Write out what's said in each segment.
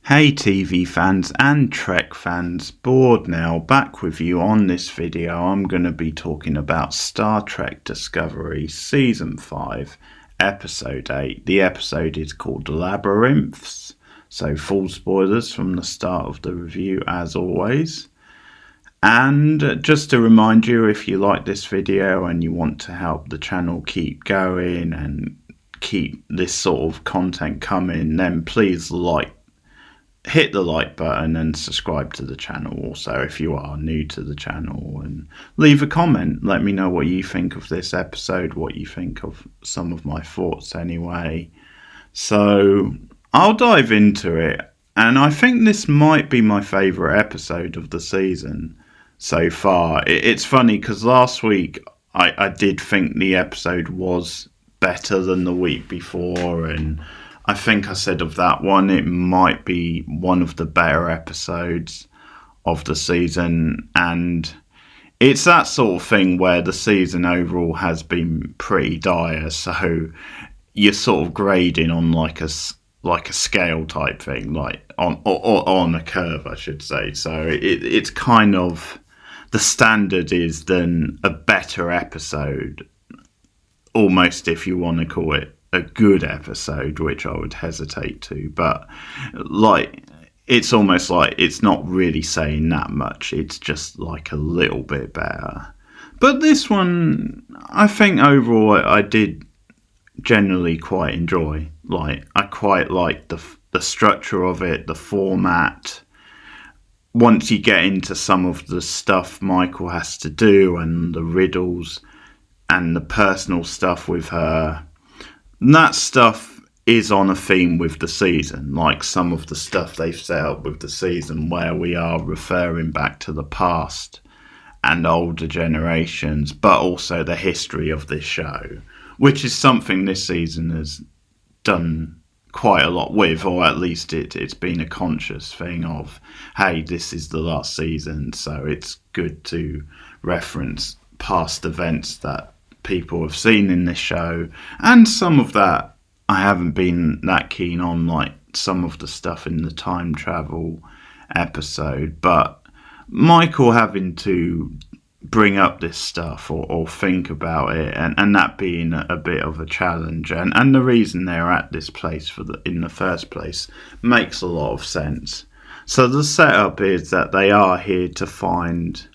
Hey TV fans and Trek fans, Bored now, back with you on this video. I'm going to be talking about Star Trek Discovery Season 5, Episode 8. The episode is called Labyrinths, so full spoilers from the start of the review as always. And just to remind you, if you like this video and you want to help the channel keep going and keep this sort of content coming, then please hit the like button and subscribe to the channel also if you are new to the channel, and leave a comment. Let me know what you think of this episode, what you think of some of my thoughts anyway. So I'll dive into it, and I think this might be my favourite episode of the season so far. It's funny because last week I did think the episode was better than the week before, and I think I said of that one, it might be one of the better episodes of the season. And it's that sort of thing where the season overall has been pretty dire. So you're sort of grading on like a scale type thing, like on a curve, I should say. So it's kind of, the standard is then a better episode, almost, if you want to call it a good episode, which I would hesitate to, but it's almost like it's not really saying that much. It's just like a little bit better. But this one, I think overall I did generally quite enjoy. I quite like the structure of it, the format. Once you get into some of the stuff Michael has to do and the riddles and the personal stuff with her, that stuff is on a theme with the season, like some of the stuff they've set up with the season where we are referring back to the past and older generations, but also the history of this show, which is something this season has done quite a lot with, or at least it's been a conscious thing of, hey, this is the last season, so it's good to reference past events that people have seen in this show. And some of that I haven't been that keen on, like some of the stuff in the time travel episode, but Michael having to bring up this stuff or think about it, and that being a bit of a challenge, and the reason they're at this place in the first place makes a lot of sense. So the setup is that they are here to find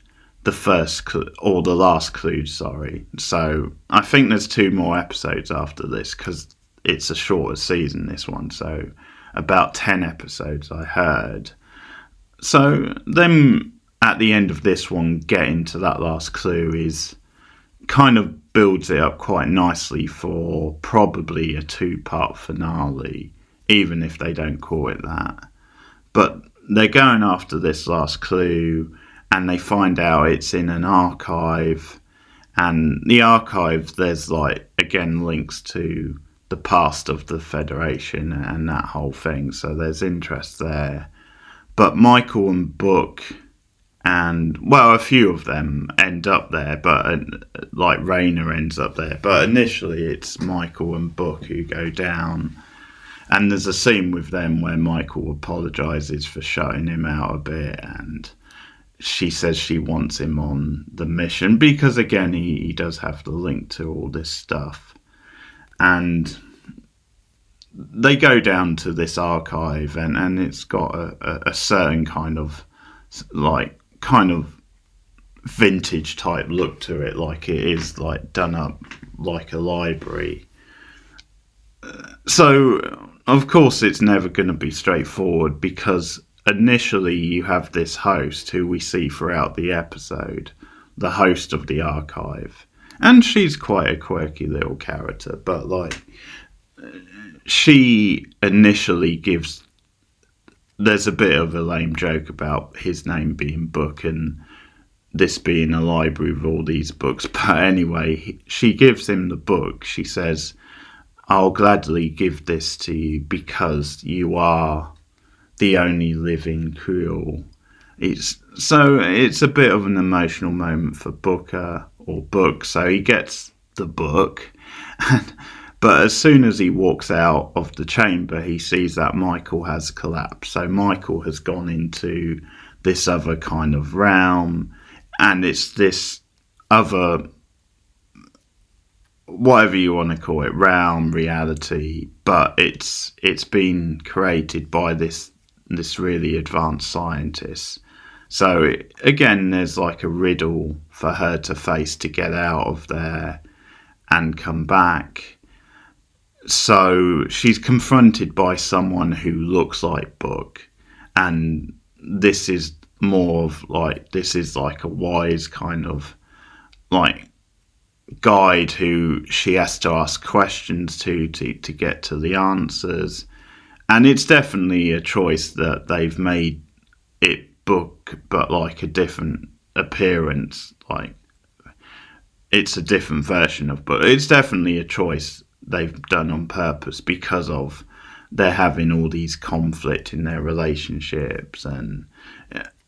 the first or the last clue, sorry. So I think there's 2 more episodes after this because it's a shorter season, this one. So about 10 episodes I heard. So then at the end of this one, getting to that last clue is kind of builds it up quite nicely for probably a 2-part finale, even if they don't call it that. But they're going after this last clue, and they find out it's in an archive, and the archive, there's again links to the past of the Federation and that whole thing, so there's interest there. But Michael and Book, and a few of them end up there, but Rayner ends up there, but initially it's Michael and Book who go down. And there's a scene with them where Michael apologises for shutting him out a bit, and she says she wants him on the mission because, again, he does have the link to all this stuff. And they go down to this archive, and it's got a certain kind of vintage type look to it, like it is done up like a library. So of course it's never going to be straightforward, because initially you have this host who we see throughout the episode, the host of the archive, and she's quite a quirky little character, but she initially gives, there's a bit of a lame joke about his name being Book and this being a library with all these books, but anyway, she gives him the book. She says, I'll gladly give this to you because you are the only living Creole. It's a bit of an emotional moment for Booker, or Book, so he gets the book, But as soon as he walks out of the chamber, he sees that Michael has collapsed. So Michael has gone into this other kind of realm, and it's this other, whatever you want to call it, realm, reality, but it's been created by this really advanced scientist. So again, there's like a riddle for her to face to get out of there and come back. So she's confronted by someone who looks like Book, and this is more of like, this is like a wise kind of like guide who she has to ask questions to get to the answers. And it's definitely a choice that they've made it Book, but like a different appearance, like it's a different version of Book. It's definitely a choice they've done on purpose, because of they're having all these conflict in their relationships, and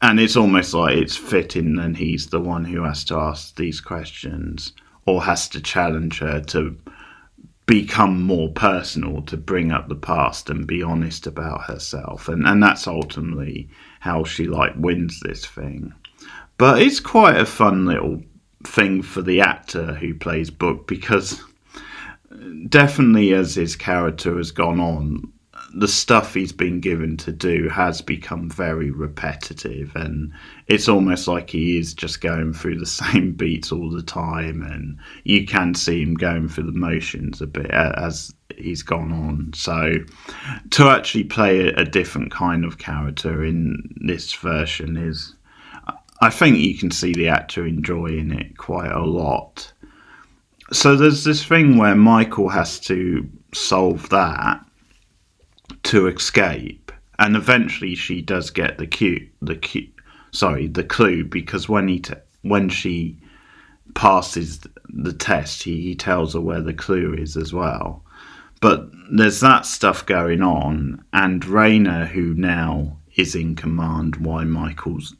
it's almost like it's fitting and he's the one who has to ask these questions, or has to challenge her to become more personal, to bring up the past and be honest about herself, and that's ultimately how she like wins this thing. But it's quite a fun little thing for the actor who plays Book, because definitely as his character has gone on, the stuff he's been given to do has become very repetitive, and it's almost like he is just going through the same beats all the time, and you can see him going through the motions a bit as he's gone on. So to actually play a different kind of character in this version is, I think you can see the actor enjoying it quite a lot. So there's this thing where Michael has to solve that to escape, and eventually she does get the clue, because when she passes the test, he tells her where the clue is as well. But there's that stuff going on, and Rayner, who now is in command while Michael's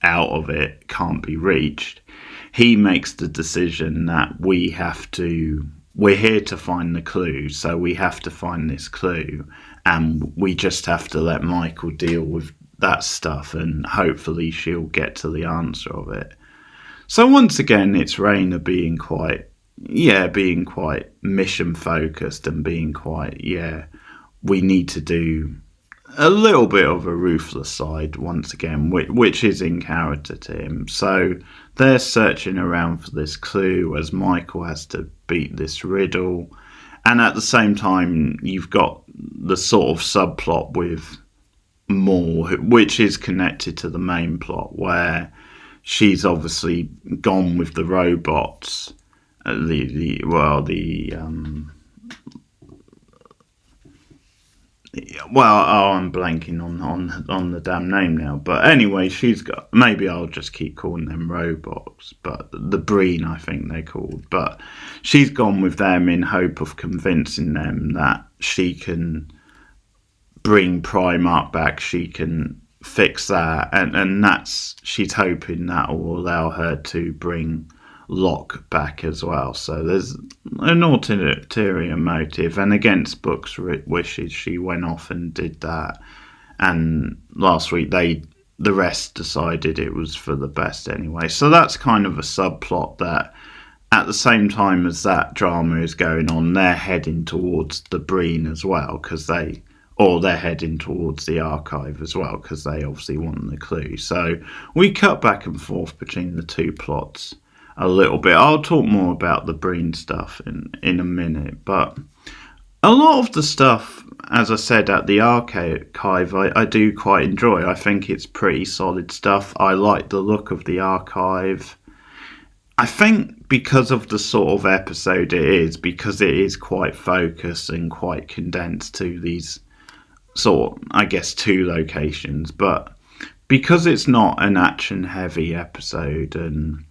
out of it, can't be reached. He makes the decision that we're here to find the clue, so we have to find this clue, and we just have to let Michael deal with that stuff, and hopefully she'll get to the answer of it. So once again, it's Rayner being quite mission focused, and being quite, we need to do a little bit of a ruthless side once again, which is in character to him. So they're searching around for this clue as Michael has to beat this riddle. And at the same time, you've got the sort of subplot with Moore, which is connected to the main plot, where she's obviously gone with the robots. I'm blanking on the damn name now. But anyway, maybe I'll just keep calling them robots, but the Breen, I think they're called. But she's gone with them in hope of convincing them that she can bring Primark back, she can fix that, and she's hoping that will allow her to bring Locke back as well. So there's an ulterior motive, and against Book's wishes, she went off and did that. And last week, the rest decided it was for the best anyway. So that's kind of a subplot that, at the same time as that drama is going on, they're heading towards the Breen as well, they're heading towards the archive as well, because they obviously want the clue. So we cut back and forth between the two plots a little bit. I'll talk more about the Breen stuff in a minute, but a lot of the stuff, as I said, at the archive, I do quite enjoy. I think it's pretty solid stuff. I like the look of the archive. I think because of the sort of episode it is, because it is quite focused and quite condensed to these two locations, but because it's not an action heavy episode, and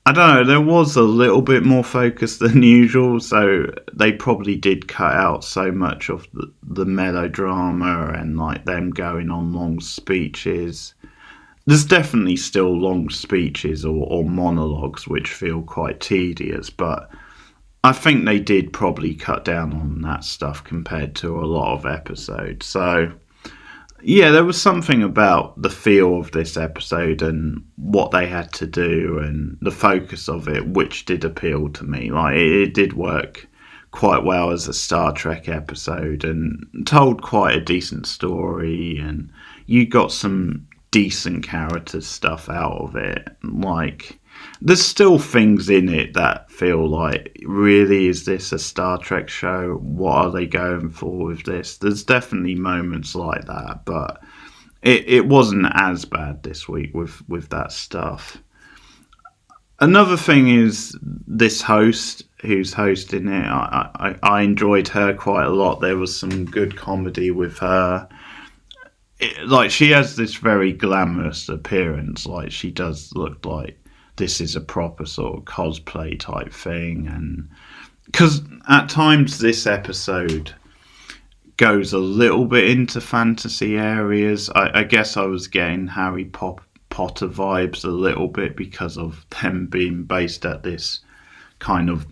I don't know, there was a little bit more focus than usual, so they probably did cut out so much of the melodrama and like them going on long speeches. There's definitely still long speeches or monologues which feel quite tedious, but I think they did probably cut down on that stuff compared to a lot of episodes. So yeah, there was something about the feel of this episode and what they had to do and the focus of it, which did appeal to me. Like it did work quite well as a Star Trek episode and told quite a decent story, and you got some decent character stuff out of it. Like there's still things in it that feel like, really, is this a Star Trek show? What are they going for with this? There's definitely moments like that, but it wasn't as bad this week with that stuff. Another thing is this host who's hosting it. I enjoyed her quite a lot. There was some good comedy with her. Like she has this very glamorous appearance. Like she does look like this is a proper sort of cosplay type thing. And because at times this episode goes a little bit into fantasy areas. I guess I was getting Harry Potter vibes a little bit because of them being based at this kind of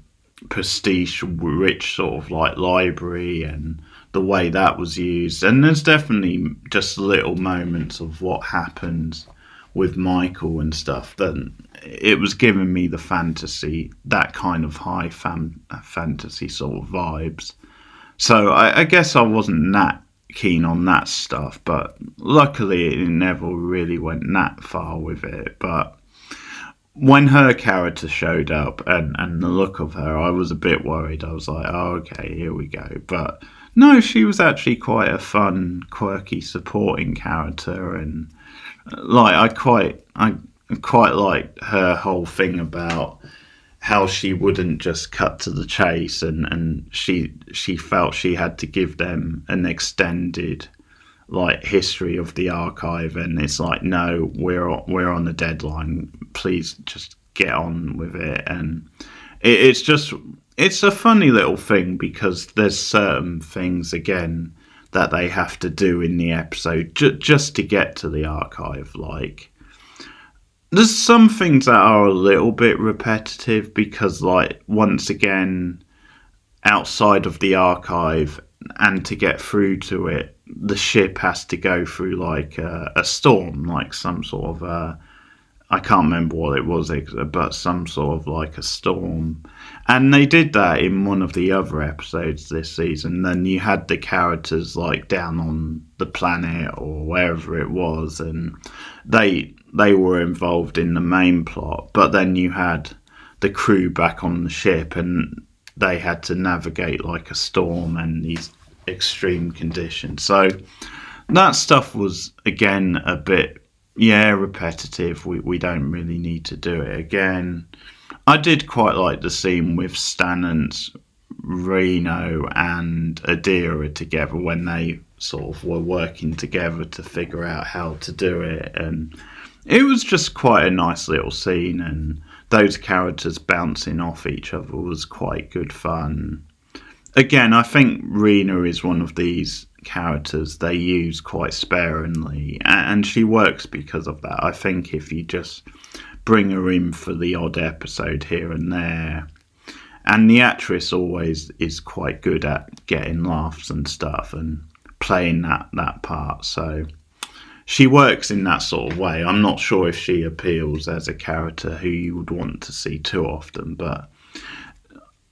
prestige rich sort of like library and the way that was used. And there's definitely just little moments of what happens with Michael and stuff that it was giving me the fantasy, that kind of high fantasy sort of vibes. So I guess I wasn't that keen on that stuff, but luckily it never really went that far with it. But when her character showed up and the look of her, I was a bit worried. I was like, oh, okay, here we go. But no, she was actually quite a fun, quirky supporting character, and like I quite liked her whole thing about how she wouldn't just cut to the chase, and she felt she had to give them an extended like history of the archive, and it's like, no, we're on a deadline, please just get on with it. And it's a funny little thing because there's certain things again that they have to do in the episode just to get to the archive. Like there's some things that are a little bit repetitive because, like, once again, outside of the archive and to get through to it, the ship has to go through like a storm, like some sort of I can't remember what it was, but some sort of like a storm. And they did that in one of the other episodes this season. Then you had the characters like down on the planet or wherever it was, and they were involved in the main plot. But then you had the crew back on the ship, and they had to navigate like a storm and these extreme conditions. So that stuff was again a bit repetitive. We don't really need to do it again. I did quite like the scene with Stannance, Reno and Adira together when they sort of were working together to figure out how to do it, and it was just quite a nice little scene, and those characters bouncing off each other was quite good fun. Again, I think Rena is one of these characters they use quite sparingly, and she works because of that. I think if you just bring her in for the odd episode here and there, and the actress always is quite good at getting laughs and stuff and playing that part, so she works in that sort of way. I'm not sure if she appeals as a character who you would want to see too often, but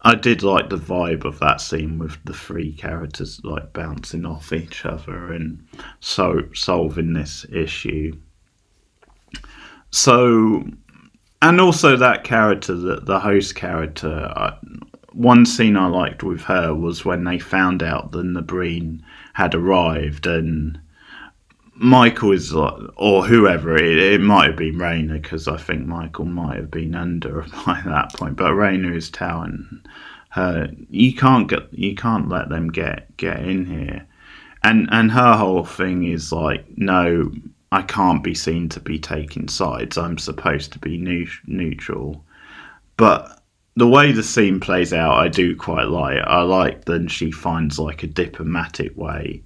I did like the vibe of that scene with the three characters like bouncing off each other and so solving this issue. So, and also that character, the host character, one scene I liked with her was when they found out that the Breen had arrived, and Michael is like, or whoever, it might have been Rayner, because I think Michael might have been under by that point, but Rayner is telling her, you can't let them get in here, and her whole thing is like, no, I can't be seen to be taking sides, I'm supposed to be neutral. But the way the scene plays out, I do quite like. I like that she finds like a diplomatic way.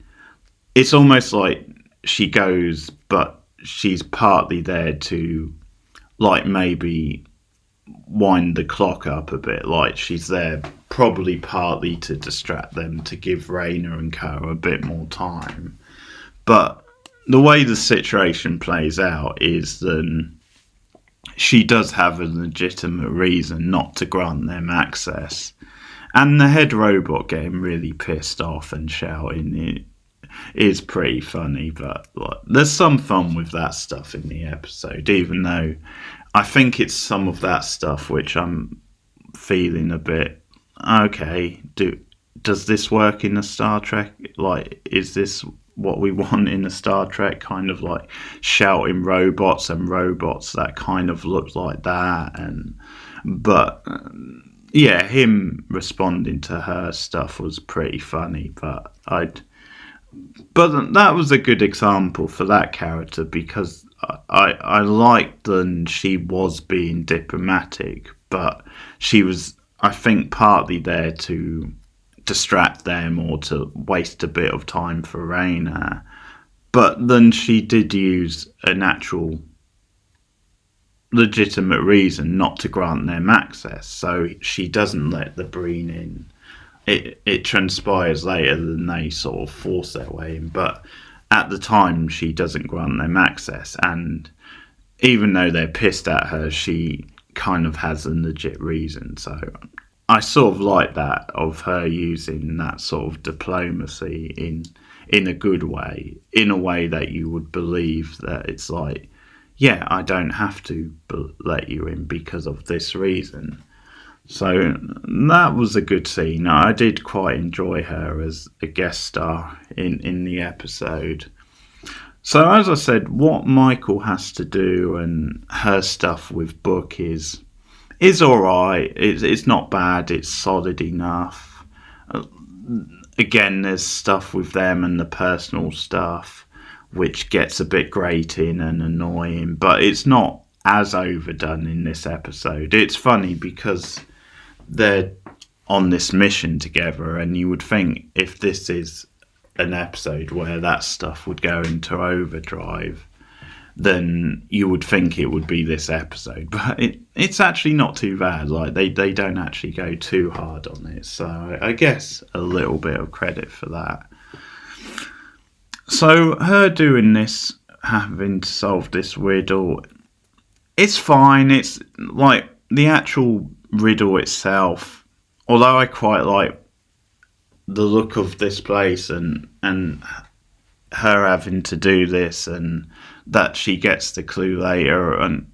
It's almost like she goes, but she's partly there to like maybe wind the clock up a bit. Like she's there probably partly to distract them, to give Raina and Co a bit more time. But the way the situation plays out is that she does have a legitimate reason not to grant them access. And the head robot getting really pissed off and shouting it is pretty funny, but there's some fun with that stuff in the episode, even though I think it's some of that stuff which I'm feeling a bit, okay, does this work in a Star Trek? Like, is this what we want in a Star Trek? Kind of like shouting robots and robots that kind of look like that. But yeah, him responding to her stuff was pretty funny, but that was a good example for that character, because I liked that she was being diplomatic, but she was, I think, partly there to distract them or to waste a bit of time for Raina. But then she did use an actual legitimate reason not to grant them access, so she doesn't let the Breen in. It transpires later that they sort of force their way in, but at the time she doesn't grant them access, and even though they're pissed at her, she kind of has a legit reason. So I sort of like that, of her using that sort of diplomacy in a good way, in a way that you would believe that it's like, yeah, I don't have to let you in because of this reason. So that was a good scene. I did quite enjoy her as a guest star in the episode. So as I said, what Michael has to do and her stuff with Book is alright. It's not bad. It's solid enough. Again, there's stuff with them and the personal stuff which gets a bit grating and annoying, but it's not as overdone in this episode. It's funny because they're on this mission together, and you would think if this is an episode where that stuff would go into overdrive, then you would think it would be this episode, but it's actually not too bad. Like they don't actually go too hard on it, so I guess a little bit of credit for that. So her doing this, having to solve this riddle, it's fine. It's like the actual riddle itself, although I quite like the look of this place and her having to do this, and that she gets the clue later, and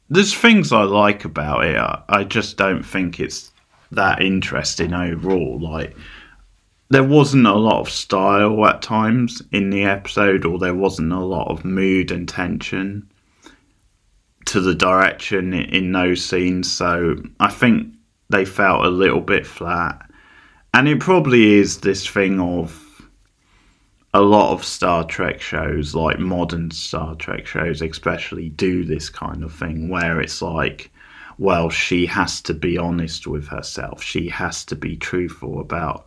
there's things I like about it. I just don't think it's that interesting overall. Like, there wasn't a lot of style at times in the episode, or there wasn't a lot of mood and tension to the direction in those scenes, so I think they felt a little bit flat. And it probably is this thing of a lot of Star Trek shows, like modern Star Trek shows especially, do this kind of thing where it's like, well, she has to be honest with herself, she has to be truthful about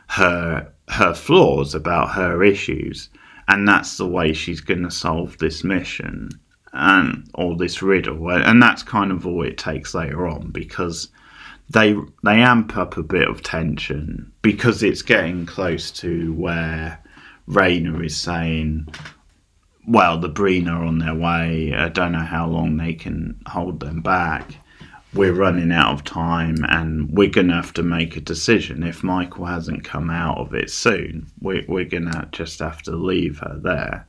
her flaws, about her issues, and that's the way she's going to solve this mission or this riddle. And that's kind of all it takes later on, because they amp up a bit of tension because it's getting close to where Raina is saying, well, the Breen are on their way, I don't know how long they can hold them back, we're running out of time, and we're going to have to make a decision. If Michael hasn't come out of it soon, we're going to just have to leave her there.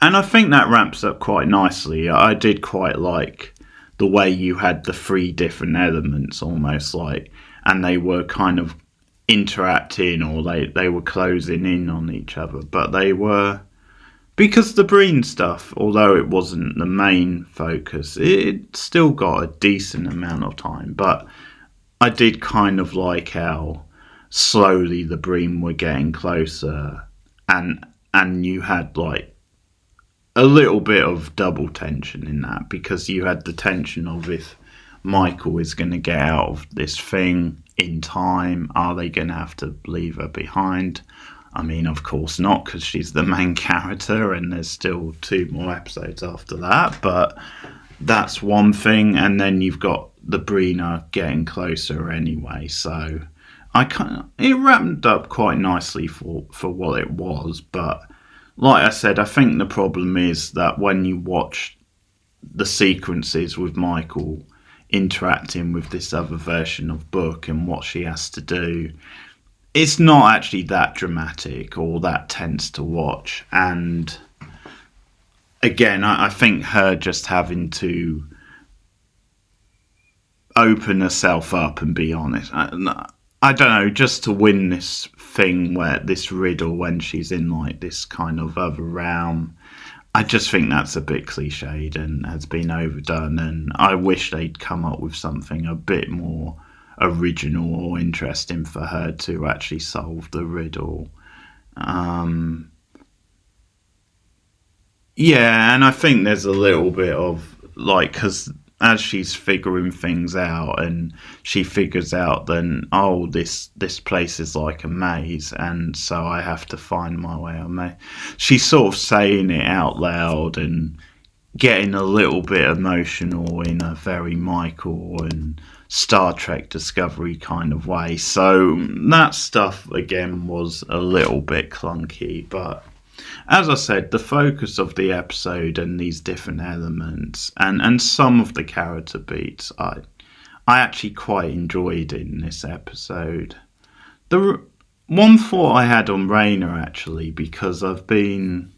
And I think that ramps up quite nicely. I did quite like the way you had the three different elements almost like, and they were kind of interacting, or they were closing in on each other, but they were, because the Breen stuff, although it wasn't the main focus, it still got a decent amount of time. But I did kind of like how slowly the Breen were getting closer, and you had like a little bit of double tension in that, because you had the tension of if Michael is going to get out of this thing in time, are they going to have to leave her behind? I mean, of course not, because she's the main character and there's still 2 more episodes after that, but that's one thing, and then you've got the Breener getting closer anyway. So it wrapped up quite nicely for what it was. But like I said, I think the problem is that when you watch the sequences with Michael interacting with this other version of Book and what she has to do, it's not actually that dramatic or that tense to watch. And again, I think her just having to open herself up and be honest, I don't know, just to win this thing, where this riddle when she's in like this kind of other realm, I just think that's a bit cliched and has been overdone, and I wish they'd come up with something a bit more original or interesting for her to actually solve the riddle. Yeah, and I think there's a little bit of like, because as she's figuring things out, and she figures out then, oh, this place is like a maze, and so I have to find my way on maze. She's sort of saying it out loud and getting a little bit emotional in a very Michael and Star Trek Discovery kind of way. So that stuff again was a little bit clunky, but as I said, the focus of the episode and these different elements and some of the character beats, I actually quite enjoyed in this episode. The one thought I had on Rayner, actually, because I've been,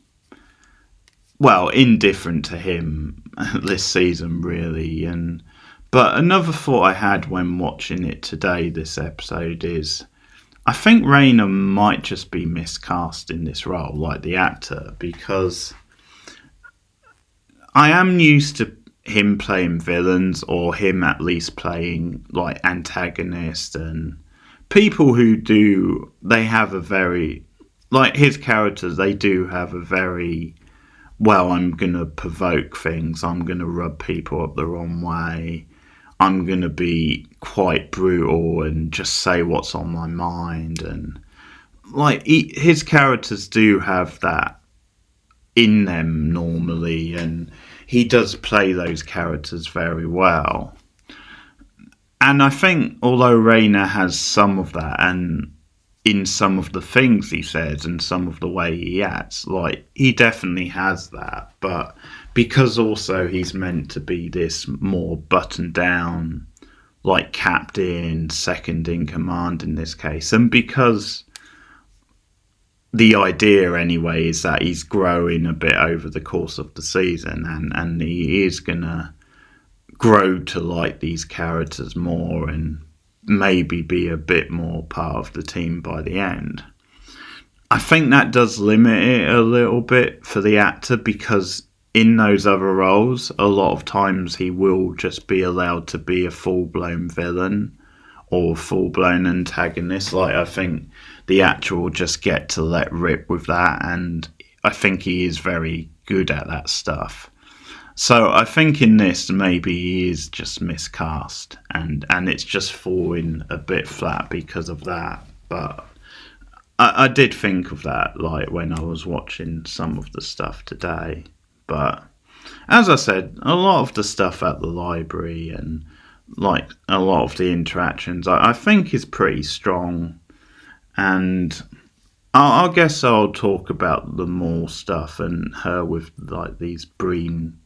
well, indifferent to him this season, really, but another thought I had when watching it today, this episode, is I think Rayner might just be miscast in this role, like the actor, because I am used to him playing villains, or him at least playing like antagonists, and people who do, they have a very, like his characters, they do have a very, well, I'm going to provoke things, I'm going to rub people up the wrong way, I'm going to be quite brutal and just say what's on my mind. And like his characters do have that in them normally, and he does play those characters very well. And I think although Rayner has some of that, and in some of the things he says and some of the way he acts, like he definitely has that, but because also he's meant to be this more buttoned down, like captain, second in command in this case, and because the idea anyway is that he's growing a bit over the course of the season, and he is gonna grow to like these characters more and maybe be a bit more part of the team by the end. I think that does limit it a little bit for the actor, because in those other roles, a lot of times he will just be allowed to be a full-blown villain or full-blown antagonist. Like, I think the actor will just get to let rip with that, and I think he is very good at that stuff. So I think in this, maybe he is just miscast, and it's just falling a bit flat because of that. But I did think of that, like, when I was watching some of the stuff today. But as I said, a lot of the stuff at the library and like a lot of the interactions, I think is pretty strong. And I guess I'll talk about the more stuff and her with like these Breen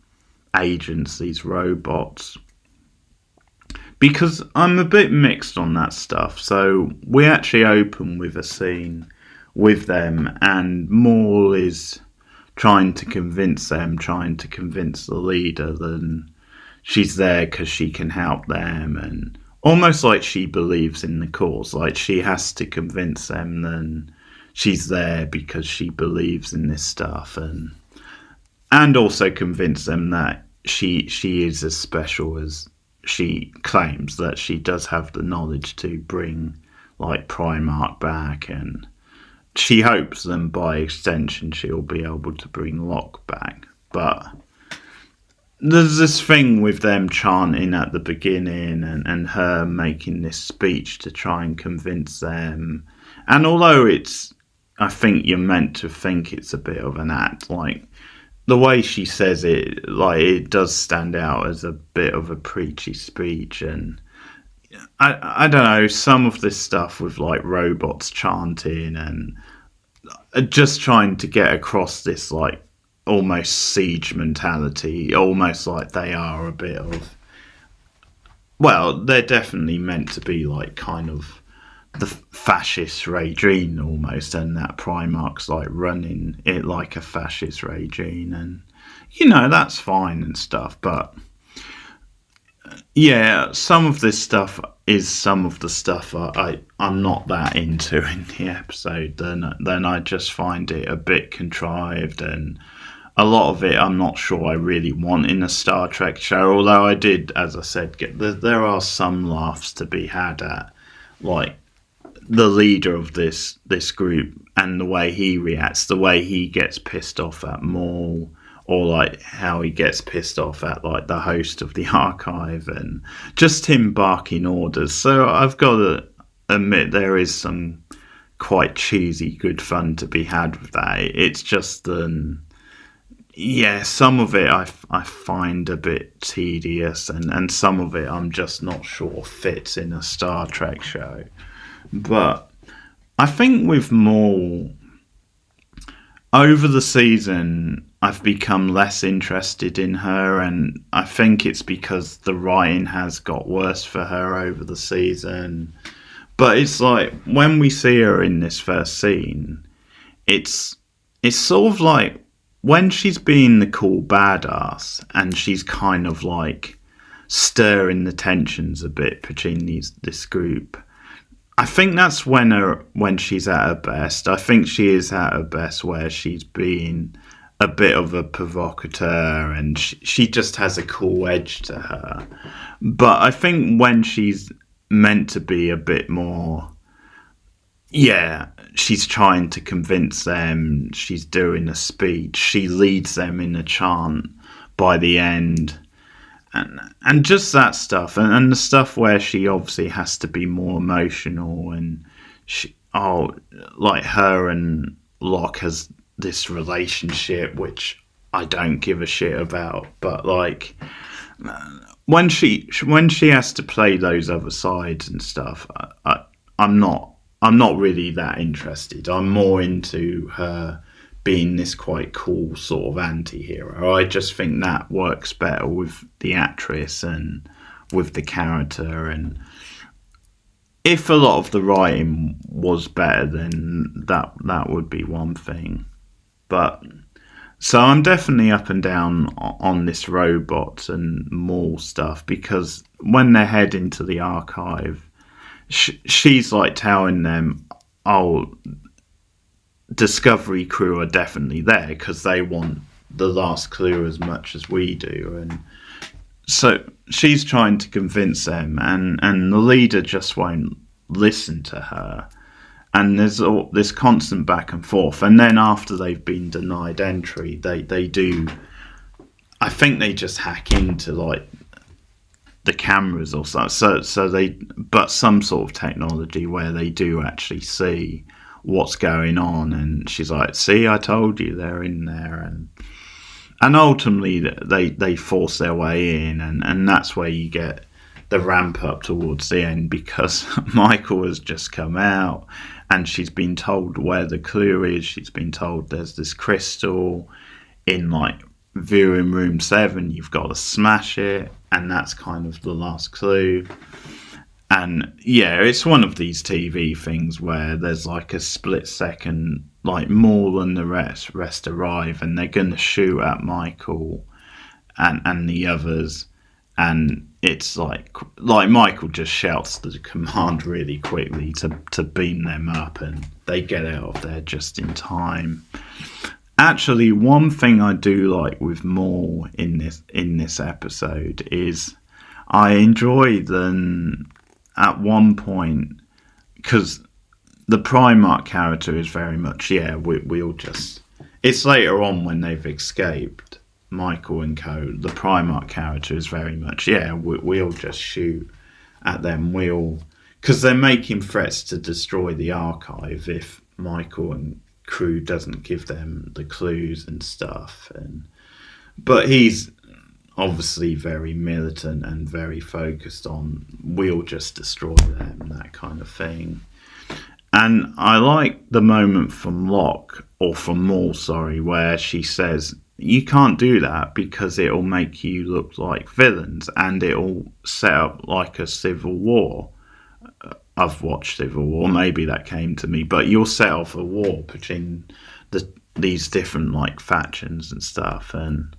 agents, these robots, because I'm a bit mixed on that stuff. So we actually open with a scene with them, and Maul is trying to convince the leader that she's there because she can help them, and almost like she believes in the cause, like she has to convince them that she's there because she believes in this stuff, and also convince them that she is as special as she claims, that she does have the knowledge to bring like Primarch back, and she hopes then by extension she'll be able to bring Locke back. But there's this thing with them chanting at the beginning, and her making this speech to try and convince them. And although I think you're meant to think it's a bit of an act, like the way she says it, like, it does stand out as a bit of a preachy speech. And I don't know, some of this stuff with like robots chanting and just trying to get across this like almost siege mentality, almost like they are a bit of, well, they're definitely meant to be like kind of the fascist regime almost, and that Primarch's like running it like a fascist regime, and that's fine and stuff, but yeah, some of this stuff is some of the stuff I'm not that into in the episode. Then I just find it a bit contrived, and a lot of it I'm not sure I really want in a Star Trek show. Although I did, as I said, there are some laughs to be had at, like the leader of this group and the way he reacts, the way he gets pissed off at Maul, or like how he gets pissed off at like the host of the archive, and just him barking orders. So I've got to admit there is some quite cheesy good fun to be had with that. It's just yeah, some of it I find a bit tedious, and some of it I'm just not sure fits in a Star Trek show. But I think with Maul, over the season, I've become less interested in her, and I think it's because the writing has got worse for her over the season. But it's like, when we see her in this first scene, it's sort of like when she's being the cool badass, and she's kind of like stirring the tensions a bit between this group. I think that's when she's at her best. I think she is at her best where she's being a bit of a provocateur, and she just has a cool edge to her. But I think when she's meant to be a bit more, yeah, she's trying to convince them, she's doing a speech, she leads them in a chant by the end. And just that stuff, and the stuff where she obviously has to be more emotional, and like her and Locke has this relationship which I don't give a shit about, but like when she has to play those other sides and stuff, I'm not really that interested. I'm more into her being this quite cool sort of anti-hero. I just think that works better with the actress and with the character. And if a lot of the writing was better, then that would be one thing. But so I'm definitely up and down on this robot and Maul stuff, because when they head into the archive, she's like telling them, oh, Discovery crew are definitely there because they want the last clue as much as we do. And so she's trying to convince them, and the leader just won't listen to her. And there's all this constant back and forth. And then after they've been denied entry, they do, I think they just hack into like the cameras or something. So they, but some sort of technology where they do actually see what's going on. And she's like, see, I told you they're in there. And ultimately they force their way in, and that's where you get the ramp up towards the end, because Michael has just come out and she's been told where the clue is. She's been told there's this crystal in like viewing room 7, you've got to smash it, and that's kind of the last clue. And yeah, it's one of these TV things where there's like a split second, like Maul and the rest arrive, and they're going to shoot at Michael and the others, and it's like Michael just shouts the command really quickly to beam them up, and they get out of there just in time. Actually, one thing I do like with Maul in this episode is I enjoy them at one point, because the Primarch character is very much, yeah, we'll just, it's later on when they've escaped, Michael and co, the Primarch character is very much, yeah, we'll just shoot at them, because they're making threats to destroy the archive if Michael and crew doesn't give them the clues and stuff. And But he's obviously very militant and very focused on we'll just destroy them, that kind of thing. And I like the moment from Locke, or from Maul, sorry, where she says, you can't do that because it'll make you look like villains and it'll set up like a civil war. I've watched Civil War, maybe that came to me, but you'll set off a war between these different like factions and stuff, and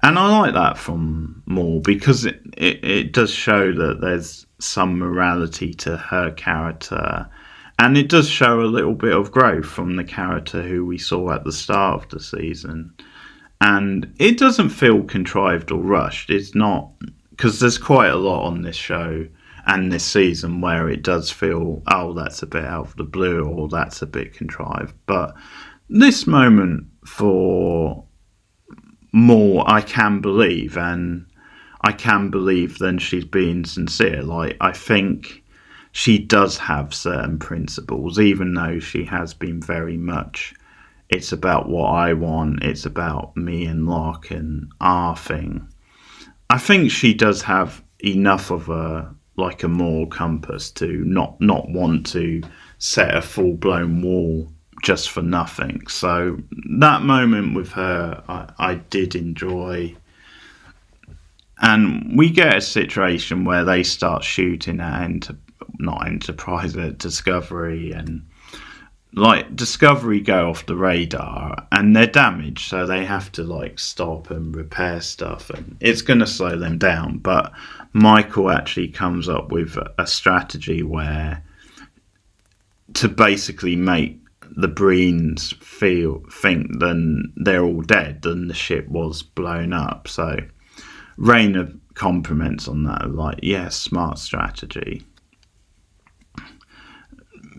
I like that from Maul because it does show that there's some morality to her character, and it does show a little bit of growth from the character who we saw at the start of the season. And it doesn't feel contrived or rushed. It's not, because there's quite a lot on this show and this season where it does feel, oh, that's a bit out of the blue or that's a bit contrived. But this moment for Maul, I can believe, and I can believe then she's being sincere. Like, I think she does have certain principles, even though she has been very much, it's about what I want, it's about me and Locke and our thing. I think she does have enough of a moral compass to not want to set a full-blown wall just for nothing. So that moment with her, I did enjoy. And we get a situation where they start shooting at not Enterprise, at Discovery, and like Discovery go off the radar and they're damaged, so they have to like stop and repair stuff, and it's going to slow them down. But Michael actually comes up with a strategy where to basically make the Breens think then they're all dead, then the ship was blown up. So Rayner compliments on that, like, yeah, smart strategy.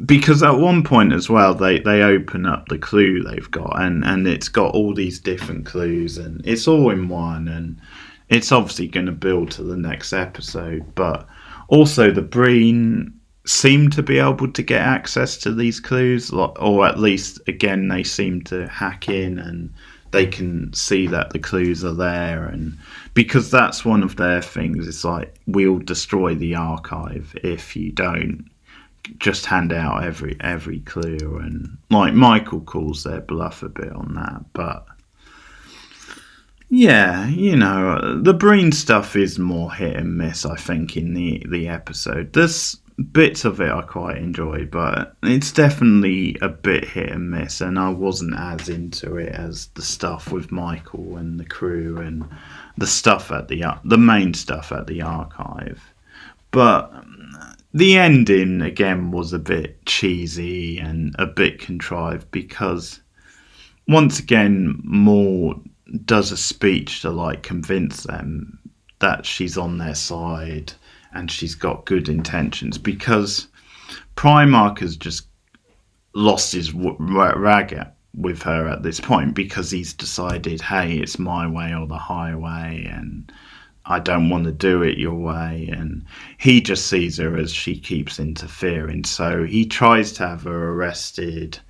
Because at one point as well, they open up the clue they've got, and it's got all these different clues, and it's all in one, and it's obviously going to build to the next episode. But also the Breen seem to be able to get access to these clues, or at least, again, they seem to hack in and they can see that the clues are there. And because that's one of their things, it's like, we'll destroy the archive if you don't just hand out every clue. And like Michael calls their bluff a bit on that. But yeah, you know, the Breen stuff is more hit and miss, I think, in the episode. There's bits of it I quite enjoy, but it's definitely a bit hit and miss, and I wasn't as into it as the stuff with Michael and the crew and the stuff at the main stuff at the archive. But the ending, again, was a bit cheesy and a bit contrived because, once again, Maul does a speech to, like, convince them that she's on their side and she's got good intentions, because Primarch has just lost his rag with her at this point because he's decided, hey, it's my way or the highway, and I don't want to do it your way. And he just sees her as she keeps interfering, so he tries to have her arrested,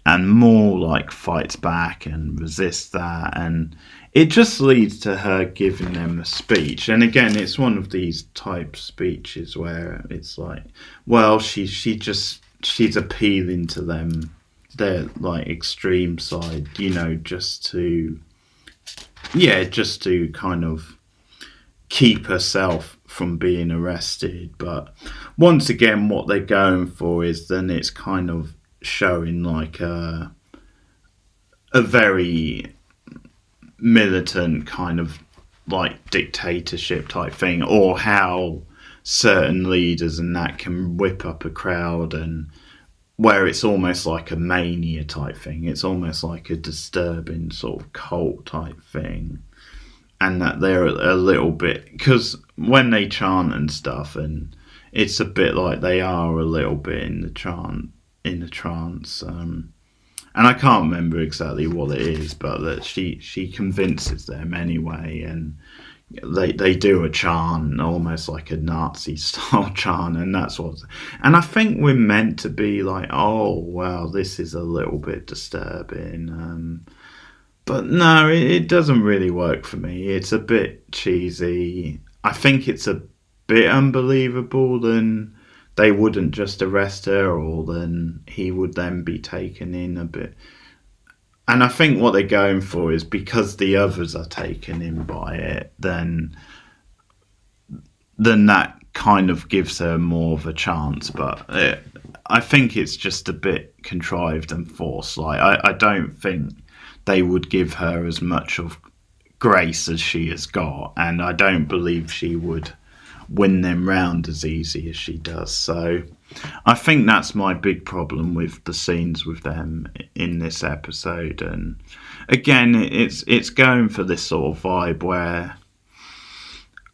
and Maul like fights back and resists that, and it just leads to her giving them a speech. And again, it's one of these type speeches where it's like, well, she's appealing to them, their like extreme side, you know, just to kind of keep herself from being arrested. But once again, what they're going for is then it's kind of showing like a very militant kind of like dictatorship type thing, or how certain leaders and that can whip up a crowd, and where it's almost like a mania type thing. It's almost like a disturbing sort of cult type thing. And that they're a little bit, because when they chant and stuff, and it's a bit like they are a little bit in the trance. And I can't remember exactly what it is, but that she convinces them anyway, and they do a chant, almost like a Nazi style chant, and that's what. And I think we're meant to be like, oh well, this is a little bit disturbing. But no, it doesn't really work for me. It's a bit cheesy. I think it's a bit unbelievable than they wouldn't just arrest her, or then he would then be taken in a bit. And I think what they're going for is because the others are taken in by it, then that kind of gives her more of a chance. But I think it's just a bit contrived and forced. Like I don't think they would give her as much of grace as she has got, and I don't believe she would win them round as easy as she does. So I think that's my big problem with the scenes with them in this episode. And again, it's going for this sort of vibe where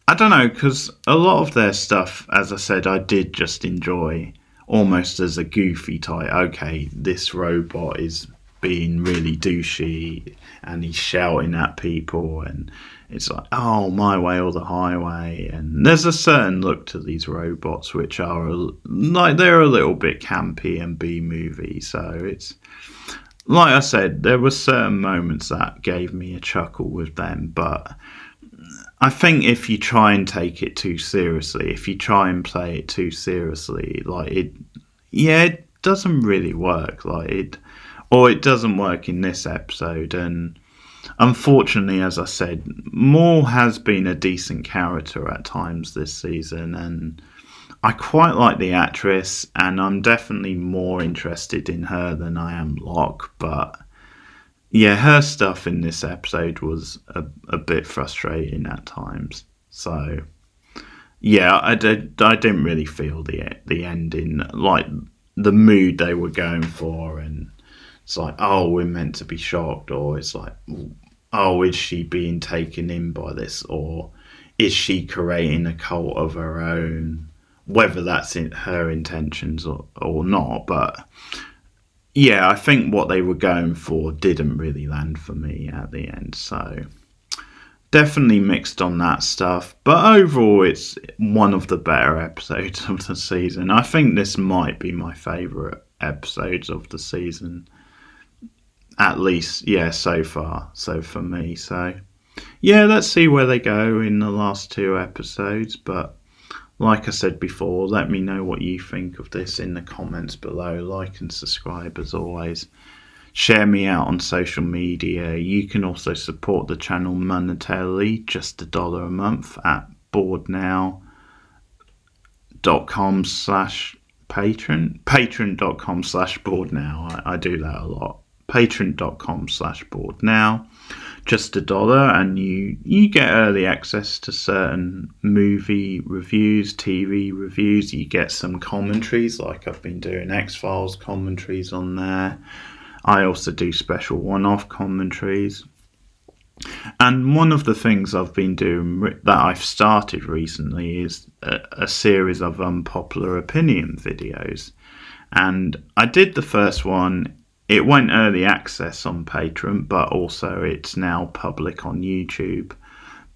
I don't know, because a lot of their stuff, as I said, I did just enjoy almost as a goofy type. Okay, this robot is being really douchey and he's shouting at people, and it's like, oh, my way or the highway. And there's a certain look to these robots which are like, they're a little bit campy and B-movie. So it's like I said, there were certain moments that gave me a chuckle with them, but I think if you try and take it too seriously, if you try and play it too seriously, like it doesn't really work. Or it doesn't work in this episode. And unfortunately, as I said, Moore has been a decent character at times this season, and I quite like the actress, and I'm definitely more interested in her than I am Locke. But yeah, her stuff in this episode was a bit frustrating at times. So yeah, I didn't really feel the ending, like the mood they were going for. And it's like, oh, we're meant to be shocked, or it's like, oh, is she being taken in by this, or is she creating a cult of her own? Whether that's in her intentions or not, but yeah, I think what they were going for didn't really land for me at the end. So definitely mixed on that stuff. But overall, it's one of the better episodes of the season. I think this might be my favourite episodes of the season. At least, yeah, so far. So for me. So yeah, let's see where they go in the last two episodes. But like I said before, let me know what you think of this in the comments below. Like and subscribe as always. Share me out on social media. You can also support the channel monetarily, just $1 a month at boardnow.com/patron. Patreon.com/boardnow. I do that a lot. Patreon.com/boardnow. Just $1, and you get early access to certain movie reviews, TV reviews. You get some commentaries, like I've been doing X-Files commentaries on there. I also do special one-off commentaries. And one of the things I've been doing that I've started recently is a series of unpopular opinion videos. And I did the first one. It went early access on Patreon, but also it's now public on YouTube.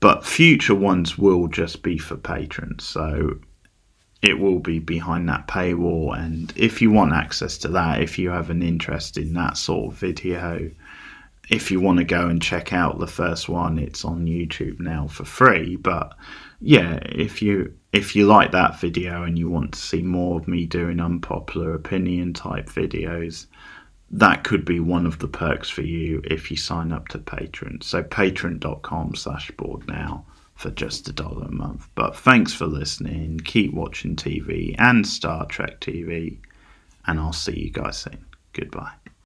But future ones will just be for patrons, so it will be behind that paywall. And if you want access to that, if you have an interest in that sort of video, if you want to go and check out the first one, it's on YouTube now for free. But yeah, if you like that video and you want to see more of me doing unpopular opinion type videos, that could be one of the perks for you if you sign up to Patreon. So patreon.com/boardnow for just $1 a month. But thanks for listening. Keep watching TV and Star Trek TV, and I'll see you guys soon. Goodbye.